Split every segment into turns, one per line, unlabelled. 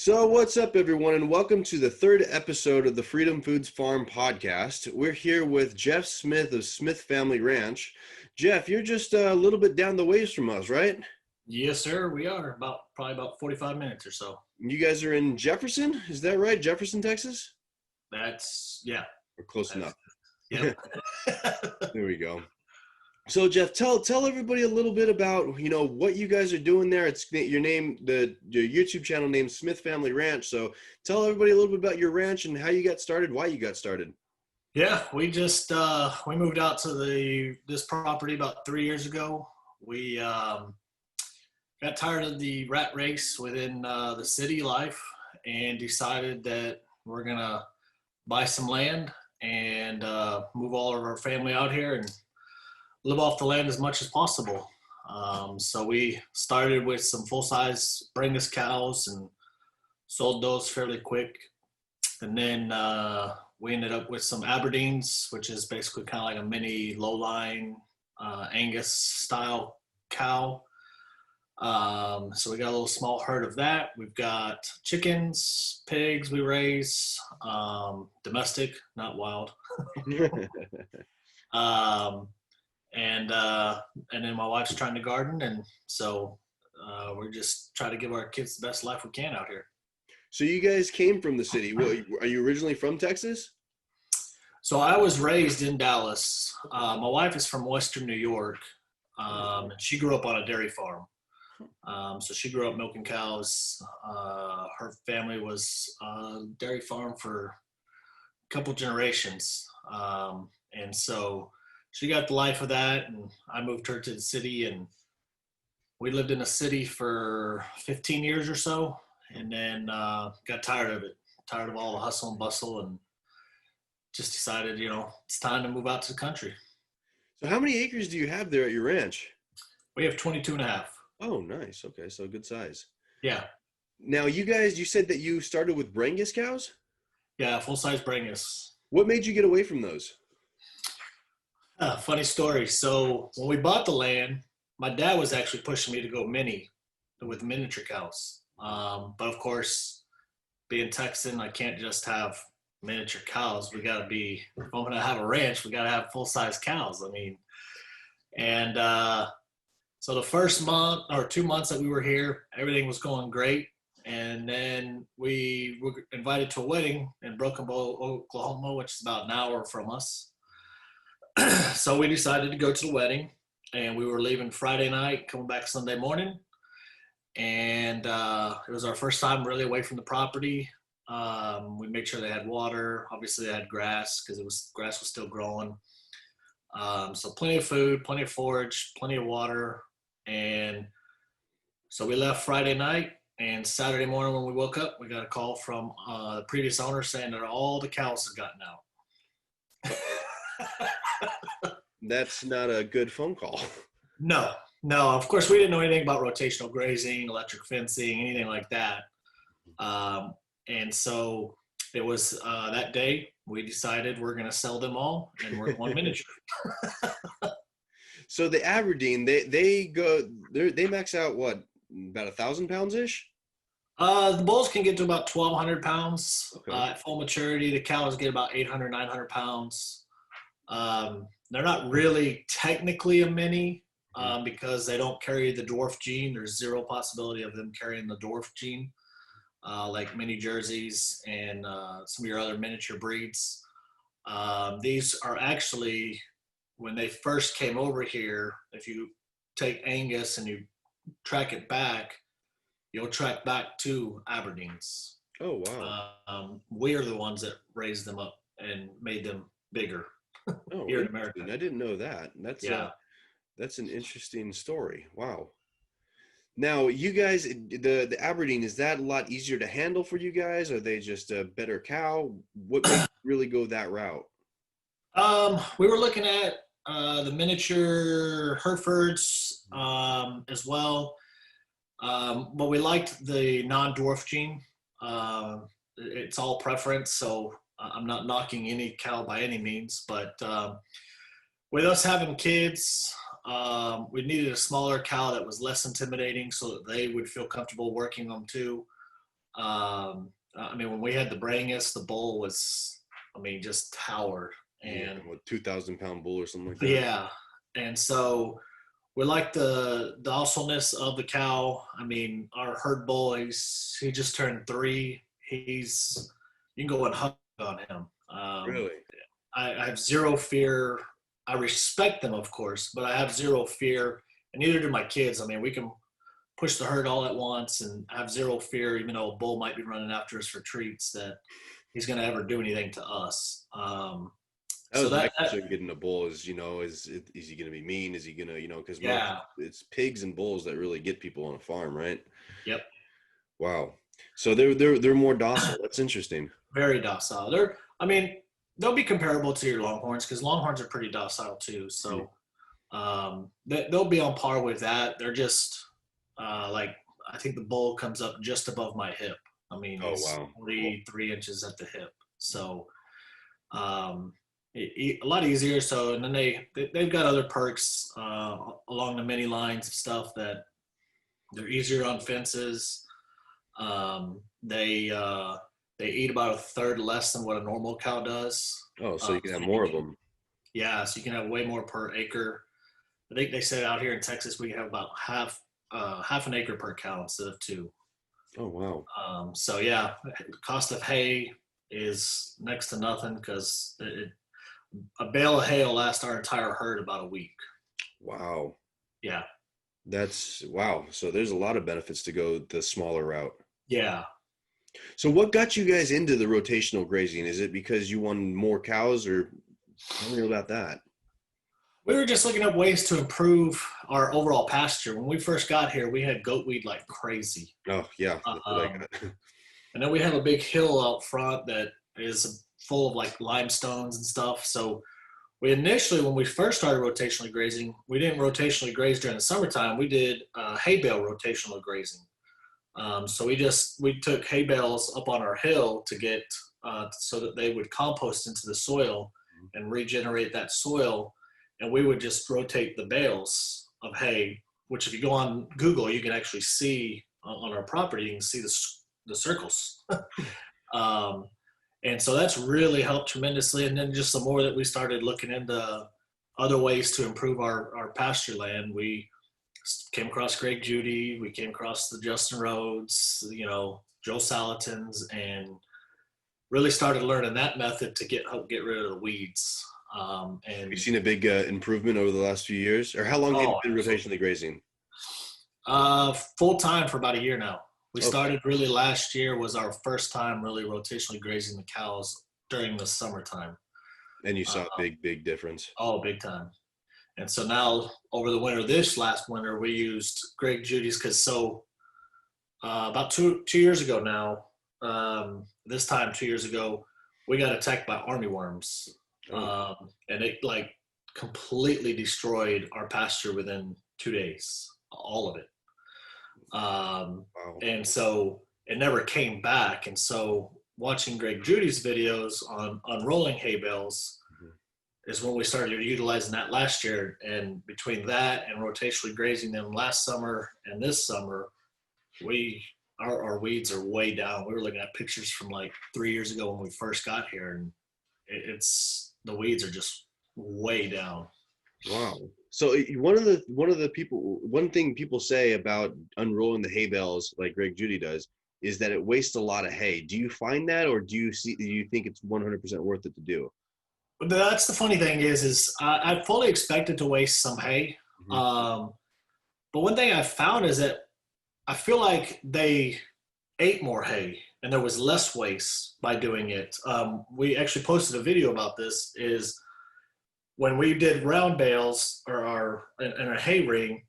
So, what's up, everyone, and welcome to the third episode of the Freedom Foods Farm podcast. We're here with Jeff Smith of Smith Family Ranch. Jeff, you're just a little bit down the ways from us, right?
Yes, sir. We are probably about 45 minutes or so.
You guys are in Jefferson, is that right? Jefferson, Texas?
Yeah.
Or close enough.
Yep.
There we go. So, Jeff, tell everybody a little bit about what you guys are doing there. It's your name, your YouTube channel named Smith Family Ranch. So, tell everybody a little bit about your ranch and how you got started, why you got started.
Yeah, we just we moved out to this property about 3 years ago. We got tired of the rat race within the city life and decided that we're gonna buy some land and move all of our family out here and live off the land as much as possible. So we started with some full-size Brangus cows and sold those fairly quick. And then we ended up with some Aberdeens, which is basically kind of like a mini low-line Angus style cow. So we got a little small herd of that. We've got chickens, pigs we raise, domestic, not wild. And then my wife's trying to garden, and so we're just trying to give our kids the best life we can out here.
So you guys came from the city. Are you originally from Texas?
So I was raised in Dallas. My wife is from Western New York, and she grew up on a dairy farm. So she grew up milking cows. Her family was a dairy farm for a couple generations, and so she got the life of that, and I moved her to the city, and we lived in the city for 15 years or so, and then got tired of it, tired of all the hustle and bustle, and just decided, it's time to move out to the country.
So how many acres do you have there at your ranch?
We have 22 and a half.
Oh, nice. Okay, so good size.
Yeah.
Now, you said that you started with Brangus cows?
Yeah, full-size Brangus.
What made you get away from those?
Funny story. So when we bought the land, my dad was actually pushing me to go mini with miniature cows. But of course, being Texan, I can't just have miniature cows. We got to be, if I'm going to have a ranch, we got to have full-size cows. So the first month or 2 months that we were here, everything was going great. And then we were invited to a wedding in Broken Bow, Oklahoma, which is about an hour from us. So we decided to go to the wedding, and we were leaving Friday night, coming back Sunday morning. And it was our first time really away from the property. We made sure they had water. Obviously they had grass because grass was still growing. So plenty of food, plenty of forage, plenty of water. And so we left Friday night, and Saturday morning when we woke up, we got a call from the previous owner saying that all the cows had gotten out.
That's not a good phone call.
No. Of course, we didn't know anything about rotational grazing, electric fencing, anything like that. And so it was that day we decided we're going to sell them all, and we're one miniature.
So the Aberdeen, they max out what, about 1,000 pounds ish?
The bulls can get to about 1,200 pounds.
Okay.
At full maturity, the cows get about 800, 900 pounds. They're not really technically a mini because they don't carry the dwarf gene. There's zero possibility of them carrying the dwarf gene, like mini Jerseys and some of your other miniature breeds. These are actually, when they first came over here, if you take Angus and you track it back, you'll track back to Aberdeens.
Oh, wow.
We are the ones that raised them up and made them bigger.
Oh,
here in America.
I didn't know that. That's an interesting story. Wow. Now, you guys, the Aberdeen, is that a lot easier to handle for you guys? Are they just a better cow? What makes you really go that route?
We were looking at the miniature Herefords as well, but we liked the non-dwarf gene. It's all preference, so I'm not knocking any cow by any means, but with us having kids, we needed a smaller cow that was less intimidating so that they would feel comfortable working them too. I mean, when we had the Brangus, the bull was, I mean, just towered.
Yeah,
And
what 2,000 pound bull or something like that.
yeah, and so we like the docileness of the cow. I mean, our herd bull, he just turned 3. You can go and hug on him.
Really?
I have zero fear. I respect them, of course, but I have zero fear, and neither do my kids. I mean, we can push the herd all at once and have zero fear, even though a bull might be running after us for treats, that he's going to ever do anything to us.
That
So
was my
that
concern getting a bull is, is he going to be mean? Is he going to, because most
yeah,
it's pigs and bulls that really get people on a farm, right?
yep,
Wow. So they're more docile. That's interesting.
very docile. I mean, they'll be comparable to your Longhorns because Longhorns are pretty docile too.
Mm.
So they'll be on par with that. They're just like, I think the bull comes up just above my hip. I mean,
Oh,
he's
wow. Cool.
43 inches at the hip. So a lot easier. So, and then they've got other perks along the many lines of stuff that they're easier on fences. Um, they uh, they eat about a third less than what a normal cow does.
Oh, so you can have
So
more of them.
yeah, so you can have way more per acre. I think they said out here in Texas we have about half an acre per cow instead of 2.
Oh, wow.
So yeah, the cost of hay is next to nothing because a bale of hay will last our entire herd about a week.
Wow.
Yeah,
That's wow. So there's a lot of benefits to go the smaller route.
yeah.
So what got you guys into the rotational grazing? Is it because you wanted more cows or tell me about that?
We were just looking up ways to improve our overall pasture. When we first got here, we had goat weed like crazy.
Oh, yeah. That's what I
Um,
got.
and then we have a big hill out front that is full of like limestones and stuff. So we initially, when we first started rotationally grazing, we didn't rotationally graze during the summertime. We did hay bale rotational grazing. So we took hay bales up on our hill to get so that they would compost into the soil and regenerate that soil, and we would just rotate the bales of hay. Which, if you go on Google, you can actually see on our property. You can see the circles. um, and so that's really helped tremendously. And then just the more that we started looking into other ways to improve our pasture land, we came across Greg Judy, we came across the Justin Rhodes, Joe Salatins, and really started learning that method to help get rid of the weeds.
Have you
And
seen a big improvement over the last few years? Or how long have you
oh,
been rotationally grazing?
full time for about a year now. We
Okay.
started really last year was our first time really rotationally grazing the cows during the summertime.
And you
Uh,
saw a big difference.
oh, big time. And so now over the winter, this last winter, we used Greg Judy's because about two years ago now, this time 2 years ago, we got attacked by army worms,
Oh,
and it like completely destroyed our pasture within 2 days, all of it.
wow.
And so it never came back. And so watching Greg Judy's videos on unrolling hay bales
Mhm.
is when we started utilizing that last year. And between that and rotationally grazing them last summer and this summer, our weeds are way down. We were looking at pictures from like 3 years ago when we first got here, and it's the weeds are just way down.
Wow. So one thing people say about unrolling the hay bales like Greg Judy does is that it wastes a lot of hay. Do you find that, or do you think it's 100% worth it to do?
But that's the funny thing is I fully expected to waste some hay.
Mhm.
Um, but one thing I found is that I feel like they ate more hay and there was less waste by doing it. We actually posted a video about this. Is when we did round bales or in a hay ring,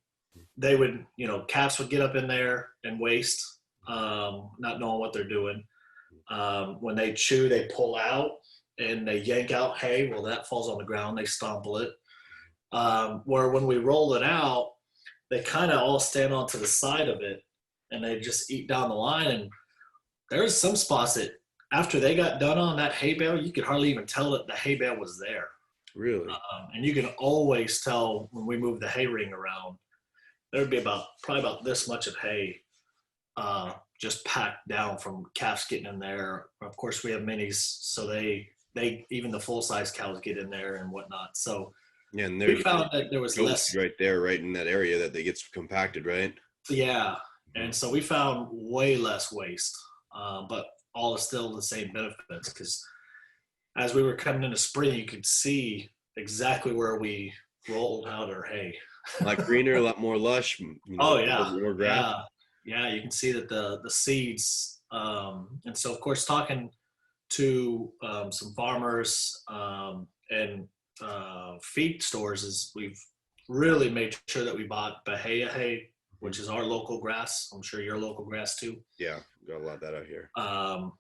they would, calves would get up in there and waste, not knowing what they're doing. When they chew, they pull out and they yank out hay. Well, that falls on the ground. They stomple it. Where when we roll it out, they kind of all stand onto the side of it and they just eat down the line. And there's some spots that after they got done on that hay bale, you could hardly even tell that the hay bale was there.
Really?
And you can always tell when we move the hay ring around, there'd be probably about this much of hay just packed down from calves getting in there. Of course, we have minis, so they even the full size cows get in there and whatnot. So
Yeah, and
we
there's
found that there was
goats
less.
right there, right in that area that they gets compacted, right?
Yeah,
Mhm.
and so we found way less waste, but all is still the same benefits because as we were coming into spring, you could see exactly where we rolled out our hay.
A lot greener, a lot more lush,
Oh
more grass.
yeah, yeah. You can see that the seeds, and so of course talking to some farmers and feed stores is we've really made sure that we bought Bahia hay, which is our local grass. I'm sure your local grass too.
Yeah, got a lot of that out here.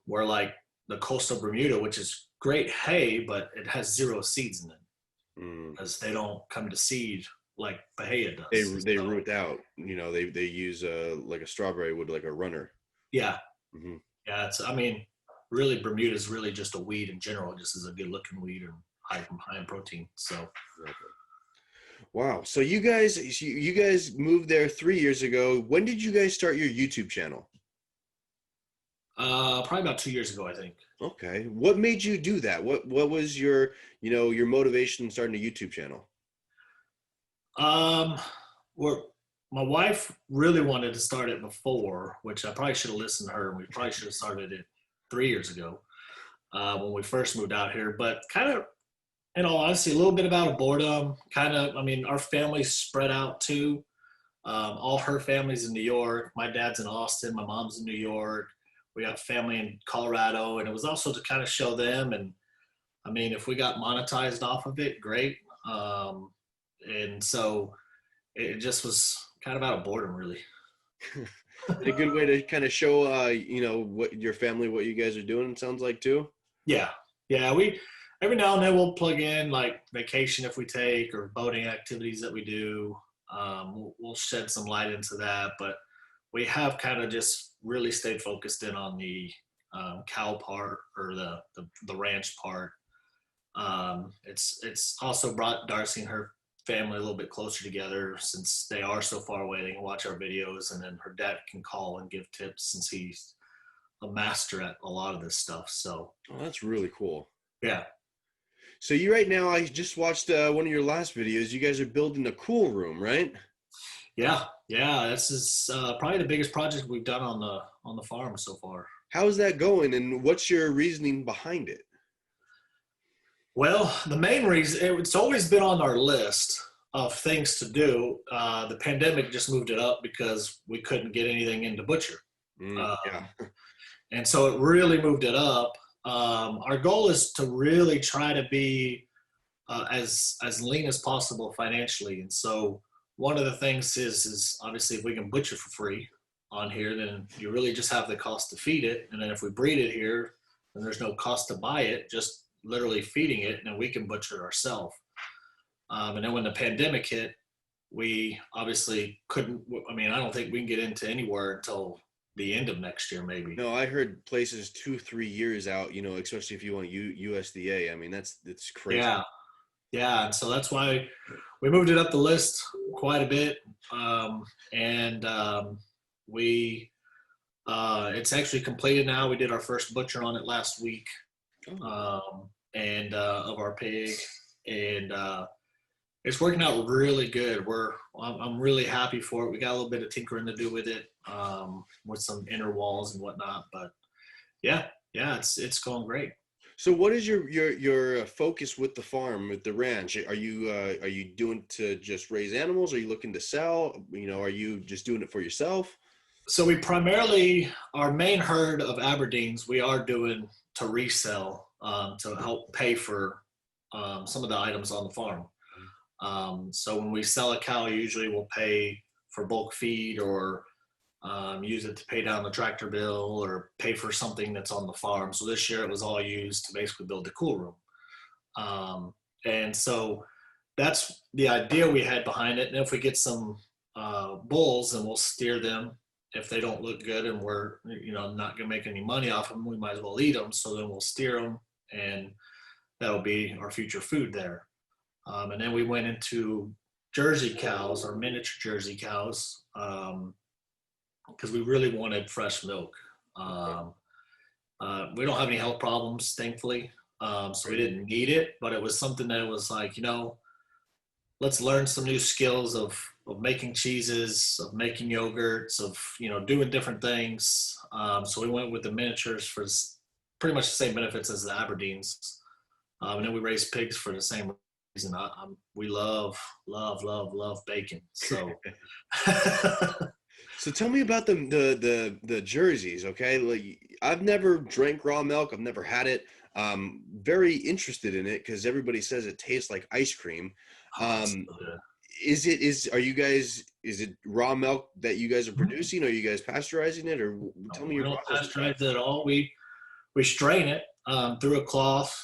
We're like the coastal Bermuda, which is great hay, but it has zero seeds in it
Mm.
because they don't come to seed like Bahia
They
does.
they
So,
root out. They use like a strawberry would, like a runner.
yeah,
Hmm.
yeah. It's I mean, really Bermuda is really just a weed in general. It just is a good looking weed and high in protein. So
Wow. So you guys moved there 3 years ago. When did you guys start your YouTube channel?
probably about 2 years ago, I think.
Okay. What made you do that? What was your motivation in starting a YouTube channel?
Um, we're, my wife really wanted to start it before, which I probably should have listened to her, and we probably should have started it 3 years ago when we first moved out here. But kind of, in all honesty, a little bit about a boredom. Kind of, I mean, our family's spread out too. All her family's in New York. My dad's in Austin. My mom's in New York. We got family in Colorado, and it was also to kind of show them. And I mean, if we got monetized off of it, great. And so it just was kind of out of boredom, really.
A good way to kind of show what your family, what you guys are doing, it sounds like too.
Yeah, yeah. We every now and then we'll plug in like vacation if we take or boating activities that we do. We'll shed some light into that, but we have kind of just really stayed focused in on the cow part or the ranch part. It's also brought Darcy and her family a little bit closer together since they are so far away. They can watch our videos, and then her dad can call and give tips since he's a master at a lot of this stuff. So
Oh, that's really cool.
yeah,
So you right now, I just watched one of your last videos. You guys are building a cool room, right?
yeah, yeah. This is probably the biggest project we've done on the farm so far.
How's that going, and what's your reasoning behind it?
Well, the main reason it's always been on our list of things to do. The pandemic just moved it up because we couldn't get anything into butcher.
Yeah.
And so it really moved it up. Our goal is to really try to be as lean as possible financially. And so one of the things is obviously if we can butcher for free on here, then you really just have the cost to feed it. And then if we breed it here, then there's no cost to buy it, just literally feeding it, and then we can butcher it ourselves. And then when the pandemic hit, we obviously couldn't. I mean, I don't think we can get into anywhere until the end of next year, maybe.
No, I heard places 2-3 years out. Especially if you want USDA. I mean, that's crazy.
Yeah, yeah, and so that's why we moved it up the list quite a bit, and we it's actually completed now. We did our first butcher on it last week,
Oh.
and of our pig, and it's working out really good. I'm really happy for it. We got a little bit of tinkering to do with it, with some inner walls and whatnot, but yeah, yeah, it's going great.
So what is your focus with the farm, with the ranch? Are you doing to just raise animals? Are you looking to sell? Are you just doing it for yourself?
So we primarily our main herd of Aberdeens we are doing to resell to help pay for some of the items on the farm. So when we sell a cow, usually we'll pay for bulk feed or use it to pay down the tractor bill or pay for something that's on the farm. So this year it was all used to basically build the cool room. And so that's the idea we had behind it. And if we get some bulls, then we'll steer them. If they don't look good and we're not going to make any money off them, we might as well eat them. So then we'll steer them, and that'll be our future food there. And then we went into Jersey cows or miniature Jersey cows. because we really wanted fresh milk. Um, we don't have any health problems, thankfully, so we didn't need it. But it was something that was like, let's learn some new skills of making cheeses, of making yogurts, of doing different things. So we went with the miniatures for pretty much the same benefits as the Aberdeens, and then we raised pigs for the same reason. We love, love, love, love bacon. So.
So tell me about the jerseys, okay? Like I've never drank raw milk. I've never had it. Very interested in it because everybody says it tastes like ice cream. Is it raw milk that you guys are producing? Are you guys pasteurizing it, or tell me your process?
We don't pasteurize it at all. We strain it through a cloth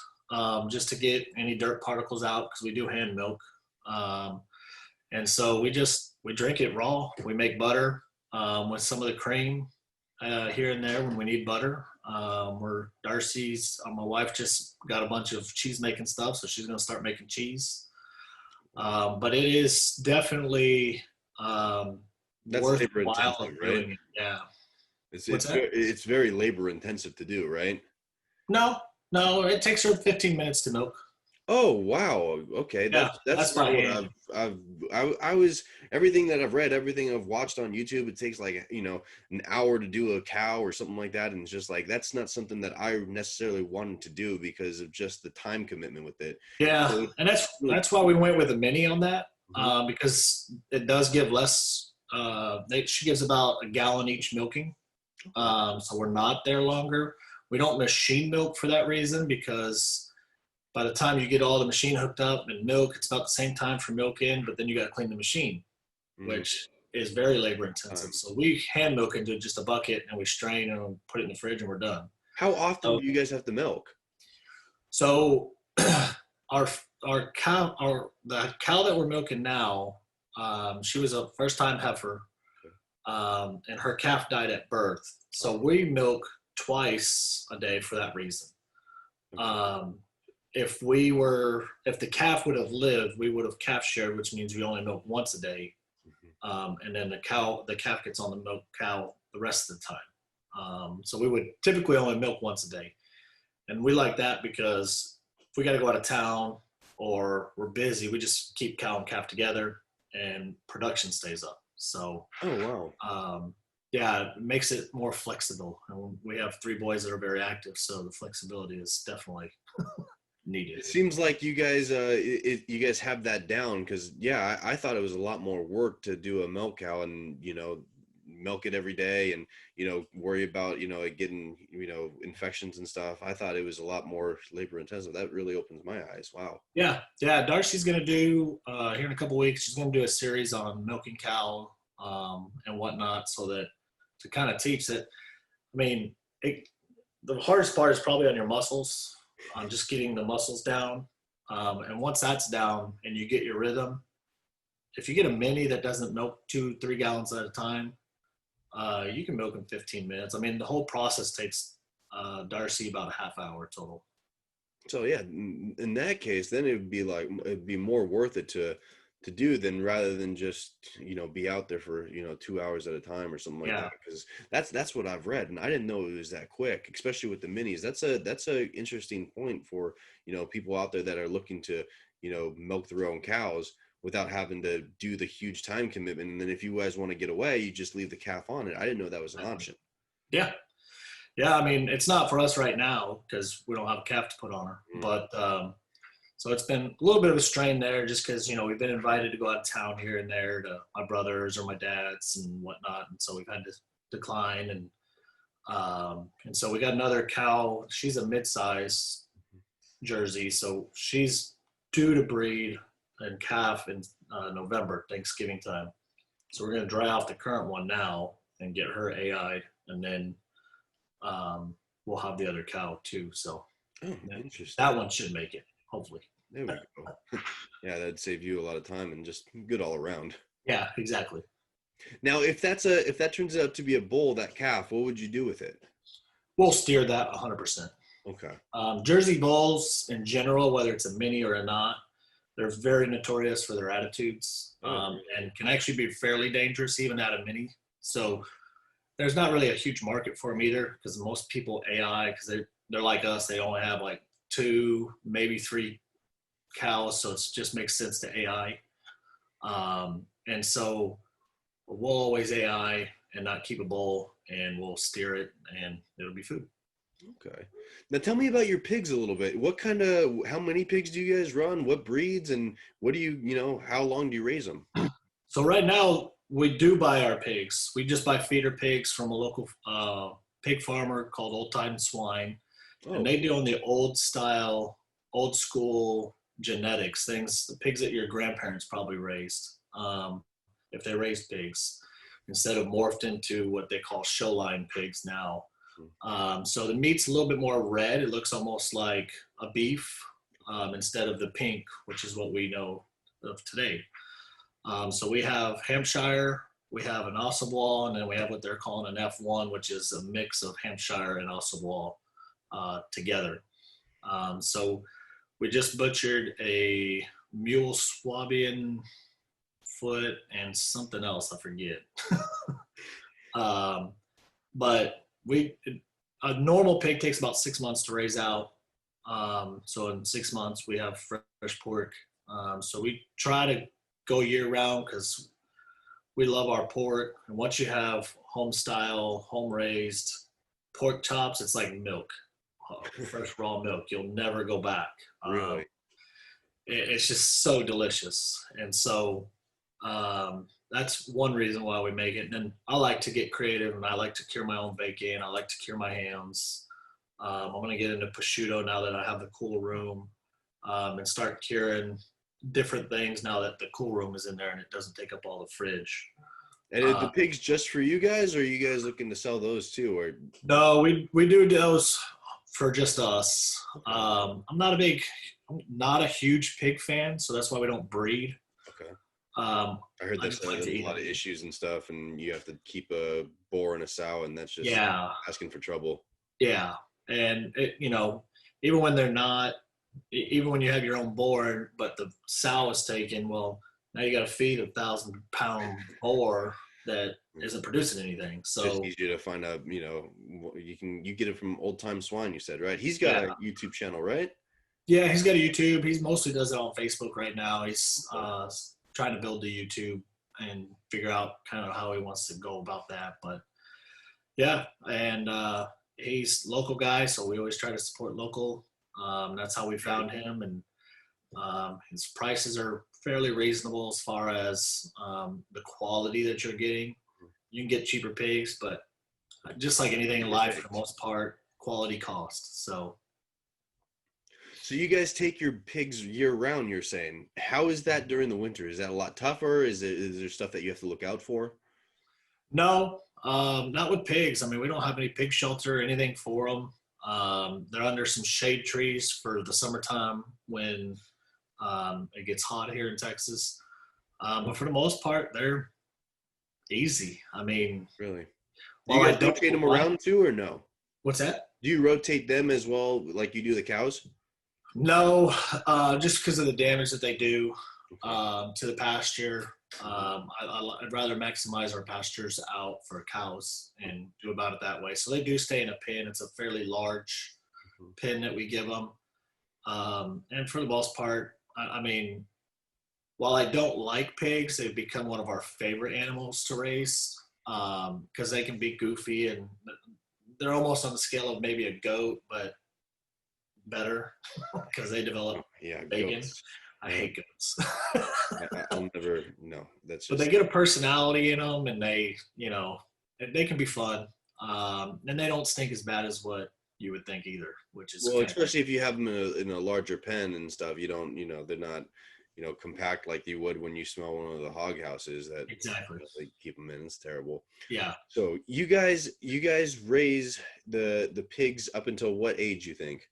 just to get any dirt particles out because we do hand milk. And so we drink it raw. We make butter with some of the cream here and there when we need butter. My wife just got a bunch of cheese making stuff, so she's going to start making cheese. But it is definitely
that's labor intensive, right?
doing it. Yeah.
It's very labor intensive to do, right?
No, it takes her 15 minutes to milk.
Oh wow! Okay, that's not what I was everything that I've read, everything I've watched on YouTube. It takes like an hour to do a cow or something like that, and it's just like that's not something that I necessarily wanted to do because of just the time commitment with it.
Yeah,
so
and that's why we went with a mini on that because it does give less. She gives about a gallon each milking, so we're not there longer. We don't machine milk for that reason because by the time you get all the machine hooked up and milk, it's about the same time for milk in, but then you got to clean the machine, which is very labor intensive. So we hand milk into just a bucket and we strain and put it in the fridge and we're done.
How often do you guys have to milk?
So the cow that we're milking now, she was a first time heifer, and her calf died at birth. So we milk twice a day for that reason. If the calf would have lived, we would have calf shared, which means we only milk once a day. And then the calf gets on the milk cow the rest of the time. So we would typically only milk once a day. And we like that because if we got to go out of town or we're busy, we just keep cow and calf together and production stays up. So,
oh, wow.
Yeah, it makes it more flexible. And we have 3 boys that are very active. So the flexibility is definitely needed.
It seems like you guys have that down because I thought it was a lot more work to do a milk cow and milk it every day and worry about it getting infections and stuff. I thought it was a lot more labor intensive. That really opens my eyes. Wow.
Yeah, Darcy's gonna do here in a couple weeks. She's gonna do a series on milking cow and whatnot, so that to kind of teach that. I mean, the hardest part is probably on your muscles. On just getting the muscles down. And once that's down and you get your rhythm, if you get a mini that doesn't milk 2-3 gallons at a time, you can milk in 15 minutes. I mean, the whole process takes Darcy about a half hour total.
So yeah, in that case, then it'd be more worth it to do than rather than just be out there for 2 hours at a time or something like that, because that's what I've read, and I didn't know it was that quick, especially with the minis. That's a interesting point for people out there that are looking to milk their own cows without having to do the huge time commitment. And then if you guys want to get away, you just leave the calf on it. I didn't know that was an option.
Yeah, I mean, it's not for us right now because we don't have a calf to put on her, but so it's been a little bit of a strain there just because, we've been invited to go out of town here and there to my brothers or my dad's and whatnot. And so we've had to decline. And so we got another cow. She's a mid-size Jersey. So she's due to breed and calf in November, Thanksgiving time. So we're going to dry off the current one now and get her AI'd. And then we'll have the other cow too. So
interesting.
That one should make it. Hopefully.
There we go. Yeah, that'd save you a lot of time and just good all around.
Yeah, exactly.
Now, if that turns out to be a bull, that calf, what would you do with it?
We'll steer that 100%.
Okay.
Jersey bulls in general, whether it's a mini or a not, they're very notorious for their attitudes and can actually be fairly dangerous even at a mini. So there's not really a huge market for them either, because most people AI, because they're like us, they only have like 2, maybe 3 cows, so it just makes sense to AI. And so we'll always AI and not keep a bull, and we'll steer it, and it'll be food.
Okay. Now tell me about your pigs a little bit. How many pigs do you guys run? What breeds and what do how long do you raise them?
So right now we do buy our pigs. We just buy feeder pigs from a local pig farmer called Old Time Swine, and
Oh,
they do on the old style, old school genetics things. The pigs that your grandparents probably raised, if they raised pigs, instead of morphed into what they call show line pigs now. So the meat's a little bit more red. It looks almost like a beef instead of the pink, which is what we know of today. So we have Hampshire, we have an Ossawall, and then we have what they're calling an F1, which is a mix of Hampshire and Ossawall together. So we just butchered a mule Swabian foot and something else, I forget. But a normal pig takes about 6 months to raise out. So in 6 months we have fresh pork. So we try to go year round because we love our pork. And once you have home style, home raised pork chops, it's like milk, fresh raw milk. You'll never go back.
really?
It's just so delicious. And so that's one reason why we make it. And then I like to get creative, and I like to cure my own bacon. I like to cure my hams. I'm going to get into prosciutto now that I have the cool room, and start curing different things now that the cool room is in there and it doesn't take up all the fridge.
And are the pigs just for you guys, or are you guys looking to sell those too? Or
No, we do those for just us. I'm not a huge pig fan, so that's why we don't breed.
okay.
I
I heard
just
there's
like to
a
eat
lot of
them.
issues and stuff, and you have to keep a boar and a sow, and that's just
Yeah,
asking for trouble.
yeah, and even when they're not, even when you have your own board, but the sow is taken, well, now you got to feed 1,000-pound boar that isn't producing anything.
It's just
So
easier to find out, you get it from Old Time Swine, you said, right? He's got
yeah,
a YouTube channel, right?
yeah, he's got a YouTube. He mostly does it on Facebook right now. He's
Okay.
trying to build the YouTube and figure out kind of how he wants to go about that. But yeah, and he's local guy, so we always try to support local. That's how we found him, and his prices are fairly reasonable as far as the quality that you're getting. You can get cheaper pigs, but just like anything in life, for the most part, quality costs. So
So you guys take your pigs year round, you're saying. How is that during the winter? Is that a lot tougher? Is there stuff that you have to look out for?
no, not with pigs. I mean, we don't have any pig shelter or anything for them. They're under some shade trees for the summertime when it gets hot here in Texas. But for the most part, they're easy. I mean,
Really? Do
while
you
I
guys
don't
rotate them
like,
around too, or no?
what's that?
Do you rotate them as well, like you do the cows?
No, just because of the damage that they do
Okay.
to the pasture. I'd rather maximize our pastures out for cows and do about it that way. So they do stay in a pen. It's a fairly large
Mhm.
pen that we give them. And for the most part, I mean, while I don't like pigs, they've become one of our favorite animals to raise because they can be goofy and they're almost on the scale of maybe a goat, but better because they develop
Oh, yeah,
bacon.
goats.
I hate goats.
I'll never. No, that's
But they
just.
get a personality in them, and they can be fun. And they don't stink as bad as what you would think either, which is
Well,
kind of
especially if you have them in a larger pen and stuff, you don't. They're not. Compact like you would when you smell one of the hog houses that
exactly.
they keep them in. It's terrible.
Yeah.
So you guys raise the pigs up until what age? You think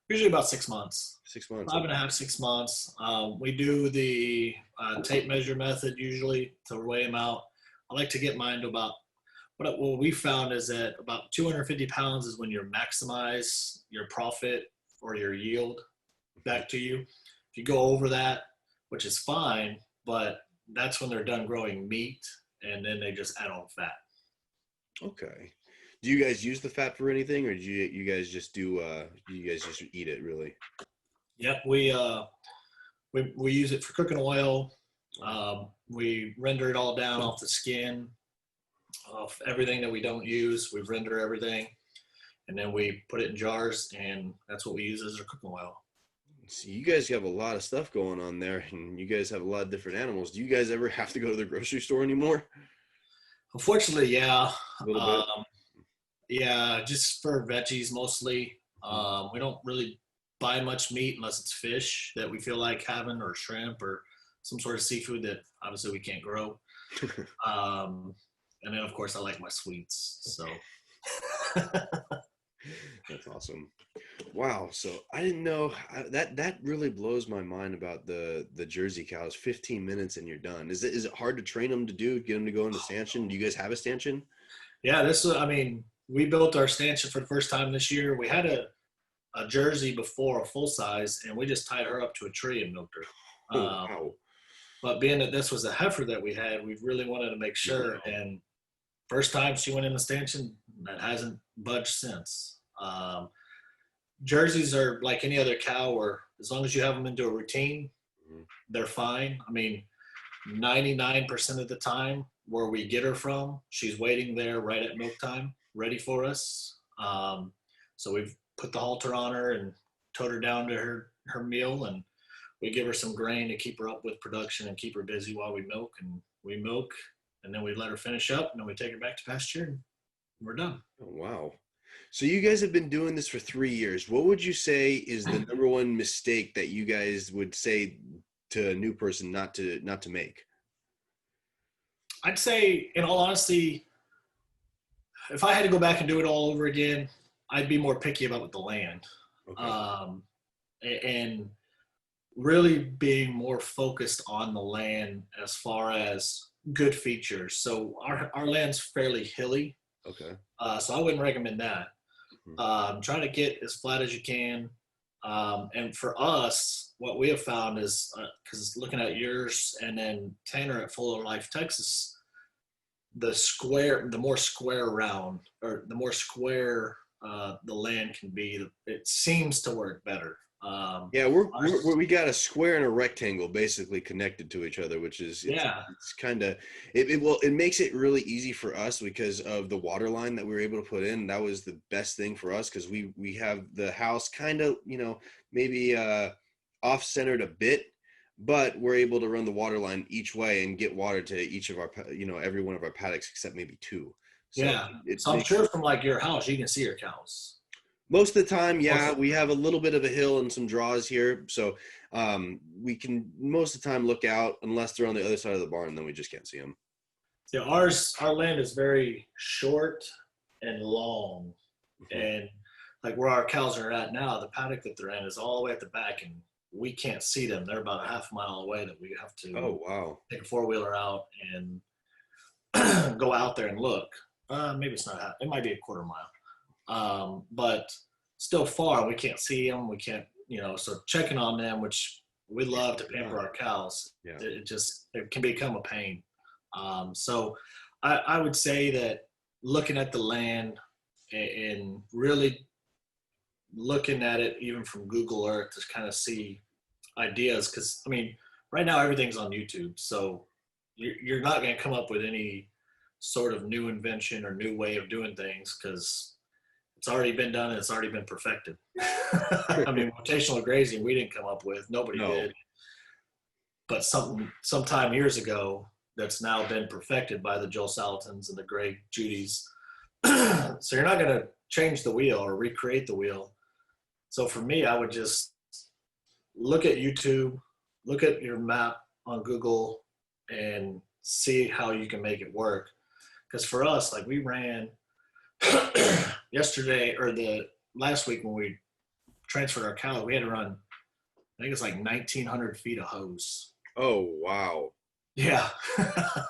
Usually about 6 months.
6 months?
Five and a
Okay.
half, 6 months. We do the tape measure method usually to weigh them out. I like to get mine to about what we found is that about 250 pounds is when you maximize your profit or your yield back to you. If you go over that, which is fine, but that's when they're done growing meat, and then they just add on fat.
Okay. Do you guys use the fat for anything, or do you guys just do you guys just eat it really?
Yep, we use it for cooking oil. We render it all down off the skin, off everything that we don't use. We render everything, and then we put it in jars, and that's what we use as our cooking oil.
So you guys have a lot of stuff going on there, and you guys have a lot of different animals. Do you guys ever have to go to the grocery store anymore?
Unfortunately, yeah.
A little bit.
Um, yeah, just for veggies mostly. We don't really buy much meat unless it's fish that we feel like having, or shrimp, or some sort of seafood that obviously we can't grow. Um, and then, of course, I like my sweets. So,
That's awesome. Wow. So I didn't know that really blows my mind about the Jersey cows. 15 minutes and you're done. Is it hard to train them to do? Get them to go into stanchion? Do you guys have a stanchion?
yeah, I mean, we built our stanchion for the first time this year. We had a Jersey before, a full size, and we just tied her up to a tree and milked her.
Oh wow.
But being that this was a heifer that we had, we really wanted to make sure.
Wow.
And first time she went in the stanchion, that hasn't budged since. Jerseys are like any other cow, where as long as you have them into a routine,
Mhm.
they're fine. I mean, 99% of the time where we get her from, she's waiting there right at milk time, ready for us. So we've put the halter on her and towed her down to her meal, and we give her some grain to keep her up with production and keep her busy while we milk. And we milk, and then we let her finish up, and then we take her back to pasture, and we're done.
Oh, wow. So you guys have been doing this for 3 years. What would you say is the number one mistake that you guys would say to a new person not to make?
I'd say, in all honesty, if I had to go back and do it all over again, I'd be more picky about the land,
Okay.
um, and really being more focused on the land as far as good features. So our land's fairly hilly,
Okay.
so I wouldn't recommend that.
Mhm.
Try to get as flat as you can. And for us, what we have found is, because looking at yours and then Tanner at Fuller Life, Texas, the more square round, or the more square the land can be, it seems to work better.
Yeah, we got a square and a rectangle basically connected to each other, which is
Yeah,
it's kind of it makes it really easy for us because of the water line that we were able to put in. That was the best thing for us because we have the house kind of maybe off centered a bit, but we're able to run the water line each way and get water to each of our every one of our paddocks except maybe two. So
yeah.
it
So I'm
makes
sure from like your house, you can see your cows.
most of the time,
Most
yeah,
of the
we
time.
have a little bit of a hill and some draws here, so we can most of the time look out unless they're on the other side of the barn, then we just can't see them.
Yeah, our land is very short and long,
Mhm.
and like where our cows are at now, the paddock that they're in is all the way at the back, and we can't see them. They're about a half mile away. That we have to
Oh wow.
take a four-wheeler out and go out there and look. Maybe it's not half. It might be a quarter mile, but still far. We can't see them. We can't, so checking on them, which we love to pamper
Yeah.
our cows.
Yeah.
It can become a pain. So I would say that looking at the land and really looking at it even from Google Earth to kind of see ideas, because I mean, right now everything's on YouTube, so you're not going to come up with any sort of new invention or new way of doing things, because it's already been done and it's already been perfected. I mean, rotational grazing we didn't come up with, nobody
No.
did, but something sometime years ago that's now been perfected by the Joel Salatons and the Greg Judys. So you're not going to change the wheel or recreate the wheel. So for me, I would just look at YouTube, look at your map on Google, and see how you can make it work. Because for us, like we ran yesterday or the last week when we transferred our cow, we had to run, I think it's like 1,900 feet of hose.
Oh wow.
Yeah,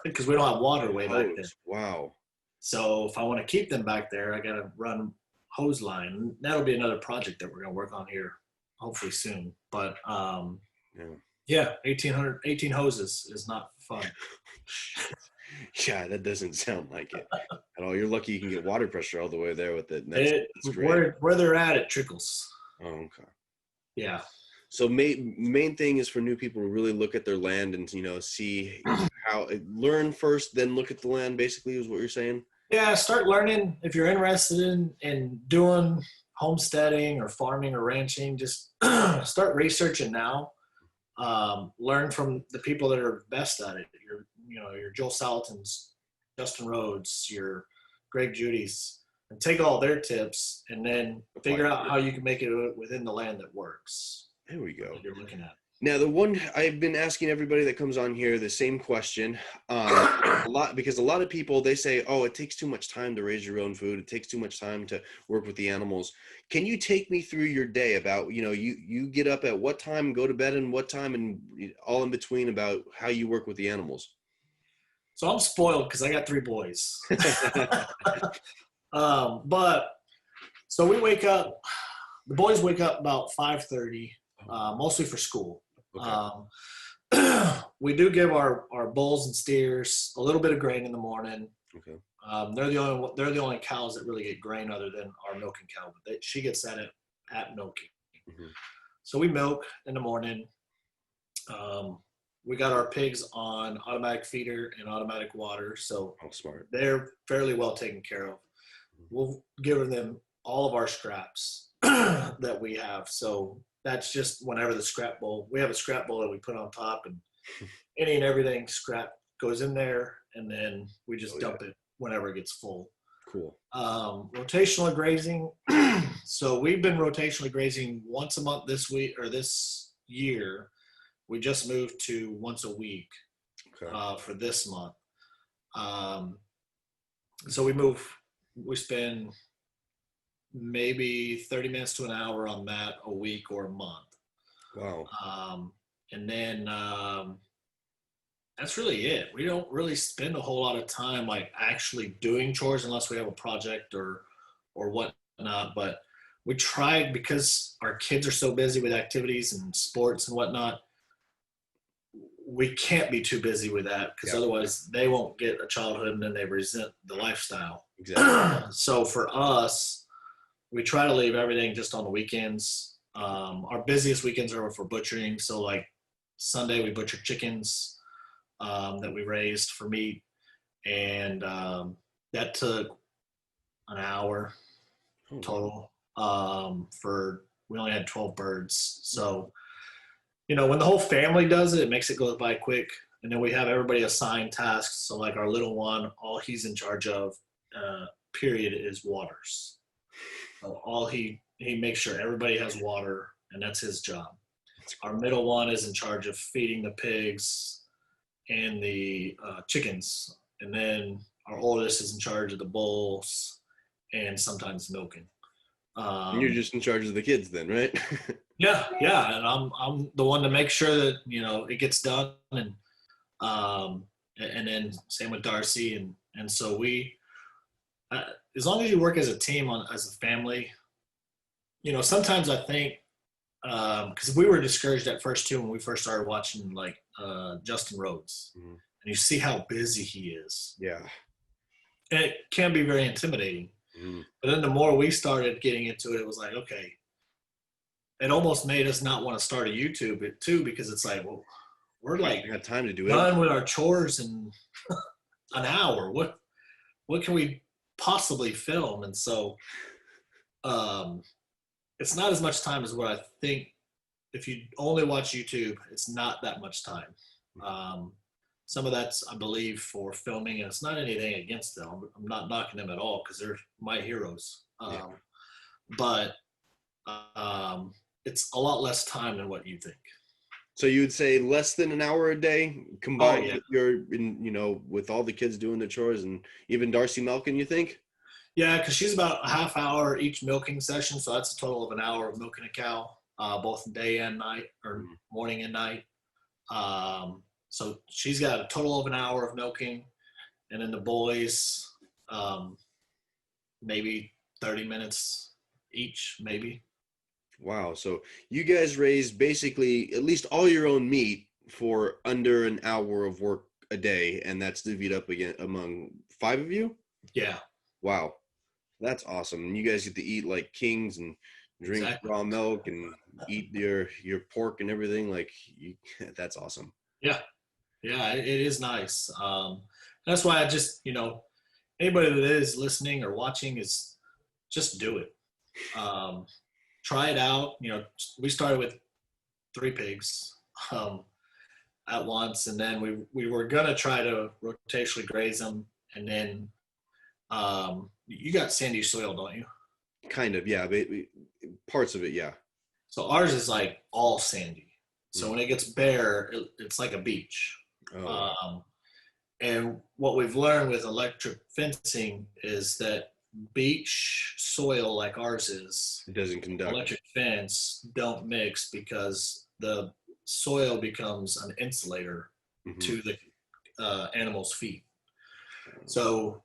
because we don't have water way back there.
Hose. Wow.
So if I want to keep them back there, I got to run hose line. That'll be another project that we're going to work on here, hopefully soon. But
Yeah.
yeah, 1,800, 18 hoses is not fun.
Yeah, that doesn't sound like it at all. You're lucky you can get water pressure all the way there with it. And that's great.
Where they're at, it trickles.
Oh, okay.
Yeah.
So main thing is for new people to really look at their land and see how learn first, then look at the land. Basically, is what you're saying.
Yeah, start learning if you're interested in doing homesteading or farming or ranching. Just start researching now. Learn from the people that are best at it. Your Joel Salatons, Justin Rhodes, your Greg Judy's, and take all their tips and then figure out how you can make it within the land that works.
There we go.
That you're looking at.
Now, the one I've been asking everybody that comes on here the same question, because a lot of people, they say, oh, it takes too much time to raise your own food. It takes too much time to work with the animals. Can you take me through your day about, you get up at what time, go to bed and what time, and all in between about how you work with the animals?
So I'm spoiled because I got 3 boys. But so we wake up, the boys wake up about 5:30, mostly for school. Okay. We do give our bulls and steers a little bit of grain in the morning.
Okay.
They're the only cows that really get grain other than our milking cow. But she gets that at milking. Mm-hmm. So we milk in the morning. We got our pigs on automatic feeder and automatic water, so
smart.
They're fairly well taken care of. We'll give them all of our scraps that we have. So that's just whenever the scrap bowl, we have a scrap bowl that we put on top, and any and everything scrap goes in there, and then we just dump it whenever it gets full.
Cool.
Rotational grazing. So we've been rotationally grazing once a month this year. We just moved to once a week for this month. So we spend maybe 30 minutes to an hour on that a week or a month.
Wow.
And then that's really it. We don't really spend a whole lot of time like actually doing chores unless we have a project or whatnot. But we tried, because our kids are so busy with activities and sports and whatnot, we can't be too busy with that, because otherwise they won't get a childhood and then they resent the lifestyle.
Exactly.
So for us, we try to leave everything just on the weekends. Our busiest weekends are for butchering. So like Sunday, we butcher chickens that we raised for meat. And that took an hour total. We only had 12 birds. So, when the whole family does it, it makes it go by quick. And then we have everybody assign tasks. So like our little one, all he's in charge of, period, is waters. So all he makes sure everybody has water, and that's his job. Our middle one is in charge of feeding the pigs and the chickens. And then our oldest is in charge of the bulls and sometimes milking.
And you're just in charge of the kids then, right?
Yeah. And I'm the one to make sure that, it gets done. And then same with Darcy. And so we, as long as you work as a team as a family, sometimes I think, because we were discouraged at first too when we first started watching like Justin Rhodes, and you see how busy he is.
Yeah.
And it can be very intimidating. But then the more we started getting into it, it was like, okay, it almost made us not want to start a YouTube too, because it's like, well, we're like
got time to do
done with our chores in an hour. What can we possibly film? And so it's not as much time as what I think. If you only watch YouTube, it's not that much time. Some of that's, I believe, for filming, and it's not anything against them. I'm not knocking them at all, because they're my heroes. But it's a lot less time than what you think.
So you would say less than an hour a day combined with with all the kids doing the chores and even Darcy milking, you think?
Yeah, because she's about a half hour each milking session. So that's a total of an hour of milking a cow, both day and night, or morning and night. So she's got a total of an hour of milking. And then the boys, maybe 30 minutes each, maybe.
Wow. So you guys raise basically at least all your own meat for under an hour of work a day, and that's divvied up again among 5 of you?
Yeah,
Wow, that's awesome. And you guys get to eat like kings and drink
exactly.
raw milk and eat your pork and everything. Like you, that's awesome.
Yeah, yeah, it is nice. That's why I just, anybody that is listening or watching is just do it. Um, Try it out. We started with 3 pigs um, at once, and then we were gonna try to rotationally graze them, and then you got sandy soil, don't you?
Kind of, yeah. But parts of it, yeah.
So ours is like all sandy. So
Mm.
when it gets bare, it's like a beach.
Oh,
Um, and what we've learned with electric fencing is that beach soil like ours is,
it doesn't conduct.
electric fence don't mix because the soil becomes an insulator
Hmm.
to the animal's feet. So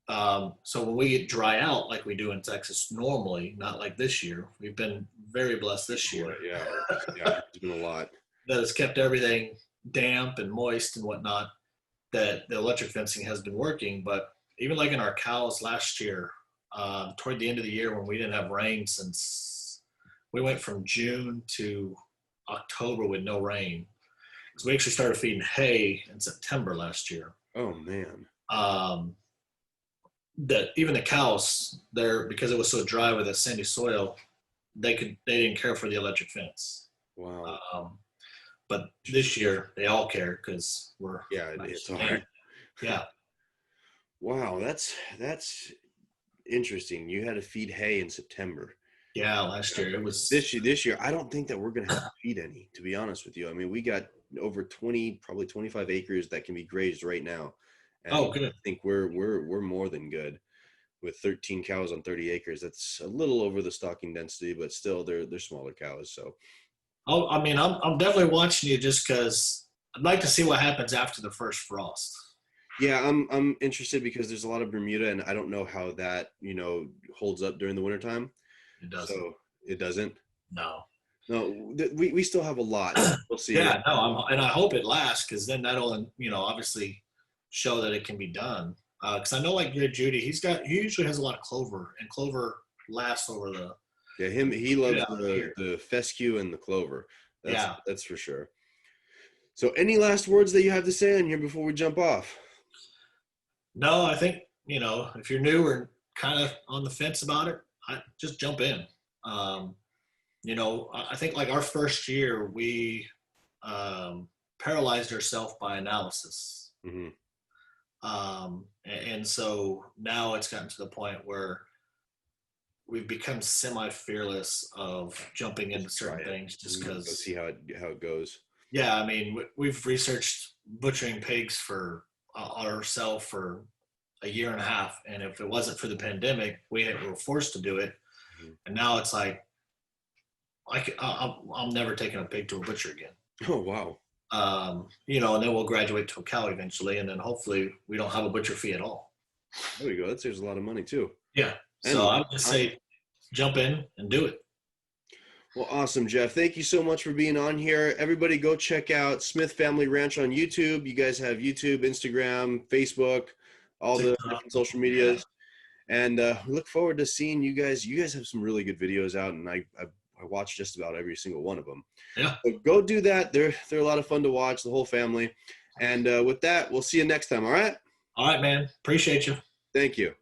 when we get dry out like we do in Texas normally, not like this year, we've been very blessed this year
Yeah, yeah. It's been a lot.
that has kept everything damp and moist and whatnot, that the electric fencing has been working. But even like in our cows last year, toward the end of the year when we didn't have rain since we went from June to October with no rain. So we actually started feeding hay in September last year.
Oh man.
Um, that even the cows there, because it was so dry with the sandy soil, they didn't care for the electric fence.
Wow.
But this year they all care because we're
Yeah,
nice
it's
and
hard.
damp. Yeah.
Wow, that's interesting. You had to feed hay in September.
Yeah, last year it was.
This year, I don't think that we're gonna have to feed any, to be honest with you. I mean, we got over 20, probably 25 acres that can be grazed right now. And
Oh,
I
good.
think we're more than good with 13 cows on 30 acres. That's a little over the stocking density, but still they're smaller cows. So
Oh, I mean, I'm definitely watching you just because I'd like to see what happens after the first frost.
yeah, I'm interested because there's a lot of Bermuda and I don't know how that, holds up during the wintertime.
It doesn't.
So it doesn't.
No.
No, we still have a lot. We'll see.
Yeah, no, and I hope it lasts because then that'll, obviously show that it can be done. Because I know, like your Judy, he usually has a lot of clover, and clover lasts over the.
Yeah, he loves
Yeah, here.
the fescue and the clover. That's
Yeah.
that's for sure. So any last words that you have to say on here before we jump off?
No, I think if you're new or kind of on the fence about it, I just jump in. Um, I think like our first year we paralyzed ourselves by analysis.
Hmm.
And so now it's gotten to the point where we've become semi-fearless of jumping into certain things just
Let's
because.
see how it goes.
Yeah, I mean, we've researched butchering pigs for ourselves for a year and a half, and if it wasn't for the pandemic, we were forced to do it.
Mhm.
And now it's like I'm never taking a pig to a butcher again.
Oh wow.
And then we'll graduate to a cow eventually, and then hopefully we don't have a butcher fee at all.
There we go. That saves a lot of money too.
Yeah.
And
So I would just say jump in and do it.
well, awesome, Jeff. Thank you so much for being on here. Everybody go check out Smith Family Ranch on YouTube. You guys have YouTube, Instagram, Facebook, all the different social medias. And we look forward to seeing you guys. You guys have some really good videos out, and I watch just about every single one of them.
Yeah.
So go do that. They're a lot of fun to watch, the whole family. And with that, we'll see you next time. All right.
All right, man. Appreciate you.
Thank you.